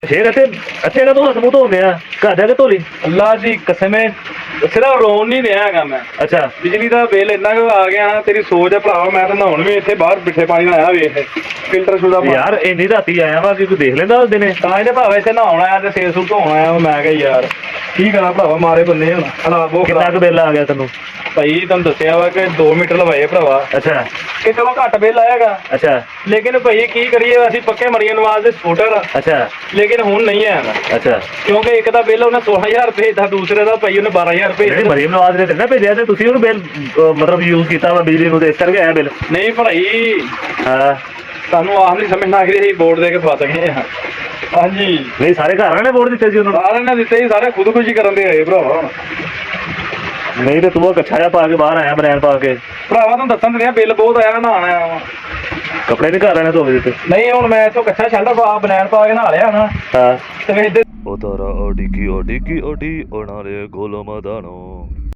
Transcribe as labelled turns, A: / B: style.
A: ਫੇਰ ਇੱਥੇ ਕਾ ਤੂੰ ਹੱਥ ਮੂੰਹ ਧੋਂਦੇ ਆ ਘਰ ਜਾ ਕੇ ਧੋ ਲਈ।
B: ਅੱਲਾ ਦੀ ਕਸਮ ਹੈ ਸਿਰਫ ਰੋਣ ਨਹੀਂ ਰਿਹਾ ਹੈਗਾ ਮੈਂ।
A: ਅੱਛਾ
B: ਬਿਜਲੀ ਦਾ ਬਿੱਲ ਇੰਨਾ ਕੁ ਆ ਗਿਆ ਨਾ, ਤੇਰੀ ਸੋਚ ਹੈ ਭਰਾਵਾ। ਮੈਂ ਤਾਂ ਨਹਾਉਣ ਵੀ ਇੱਥੇ ਬਾਹਰ ਮਿੱਠੇ ਪਾਣੀ ਨਾਲ ਆਇਆ ਵੇਖ ਫਿਲਟਰ ਸ਼ੁਦਾ ਪਾਣੀ।
A: ਯਾਰ ਇੰਨੀ ਰਾਤੀ ਆਇਆ ਵਾ ਕਿ ਤੂੰ ਦੇਖ ਲੈਂਦਾ ਉਸ ਦਿਨੇ।
B: ਤਾਂ ਇਹਦੇ ਭਾਵੇਂ ਇੱਥੇ ਨਹਾਉਣ ਆਇਆ ਤੇ ਸਿਰ ਸੁਰ ਧੋਣ ਆਇਆ। ਮੈਂ ਕਿਹਾ ਯਾਰ ਕੀ ਕਰਾਂ ਭਰਾਵਾ, ਮਾਰੇ ਬੰਦੇ ਹੁਣ ਹਾਲਾਤ ਬਹੁਤ
A: ਕਿੰਨਾ
B: ਖਰਾਬ।
A: ਕੁ ਬਿੱਲ ਆ ਗਿਆ ਤੈਨੂੰ?
B: ਭਾਈ ਤੁਹਾਨੂੰ ਦੱਸਿਆ ਵਾ ਕਿ 2 ਮੀਟਰ ਲਵਾਏ ਭਰਾਵਾ,
A: ਅੱਛਾ
B: ਕਿ ਚਲੋ ਘੱਟ ਬਿੱਲ ਆਏਗਾ।
A: ਅੱਛਾ
B: ਲੇਕਿਨ ਭਾਈ ਕੀ ਕਰੀਏ, ਅਸੀਂ ਪੱਕੇ ਮਰੀਏ ਨਵਾਜ਼ ਦੇ ਸਪੋਰਟਰ।
A: ਅੱਛਾ
B: ਲੇਕਿਨ ਹੁਣ ਨਹੀਂ ਆਇਆ
A: ਅੱਛਾ।
B: ਕਿਉਂਕਿ ਇੱਕ ਦਾ ਬਿੱਲ ਉਹਨੇ 16000 ਰੁਪਏ ਦਿੱਤਾ, ਦੂਸਰੇ ਦਾ ਭਾਈ ਉਹਨੇ 12000 ਰੁਪਏ
A: ਨਹੀਂ
B: ਦਿੱਤਾ।
A: ਮਰੀਮ ਨਵਾਜ਼ ਨੇ ਤੇ ਨਾ ਭੇਜਿਆ ਤੇ ਤੁਸੀਂ ਉਹਨੂੰ ਬਿੱਲ ਮਤਲਬ ਯੂਜ਼ ਕੀਤਾ ਵਾ ਬਿਜਲੀ ਨੂੰ ਤੇ ਇਸ ਕਰਕੇ ਆਇਆ ਬਿੱਲ।
B: ਨਹੀਂ ਭਾਈ
A: ਹਾਂ
B: ਸਾਨੂੰ ਆਪ ਨਹੀਂ ਸਮਝ ਨਾ ਆਖਰੀ ਅਸੀਂ ਵੋਟ ਦੇ ਕੇ ਫਸ ਗਏ ਹਾਂ। ਹਾਂਜੀ
A: ਨਹੀਂ ਸਾਰੇ ਘਰ ਵਾਲਿਆਂ ਨੇ ਵੋਟ ਦਿੱਤੇ ਸੀ ਉਹਨਾਂ ਨੂੰ।
B: ਸਾਰਿਆਂ ਨੇ ਦਿੱਤੇ ਸੀ, ਸਾਰੇ ਖੁਦਕੁਸ਼ੀ ਕਰਨ ਦੇ ਹੋਏ ਭਰਾਵਾ। ਹੁਣ
A: ਨਹੀਂ ਤੇ ਤੂੰ ਉਹ ਕੱਛਾ ਜਿਹਾ ਪਾ ਕੇ ਬਾਹਰ ਆਇਆ ਬਨੈਣ ਪਾ ਕੇ।
B: ਭਰਾਵਾ ਤੁਹਾਨੂੰ ਦੱਸਣ ਦਿਆ ਬਿੱਲ ਬਹੁਤ ਆਇਆ, ਨਹਾਉਣ ਆਇਆ ਵਾਂ।
A: ਕੱਪੜੇ ਨਹੀਂ ਘਰ ਵਾਲਿਆਂ ਨੇ ਧੋ ਕੇ ਦਿੱਤੇ।
B: ਨਹੀਂ ਹੁਣ ਮੈਂ ਇੱਥੋਂ ਕੱਛਾ ਛੱਡ ਬਨੈਣ ਪਾ ਕੇ ਨਹਾ ਲਿਆ ਨਾ
A: ਹਾਂ
B: ਤੇ ਵੇ
C: Otara odiki odiki odi onare golomadaano.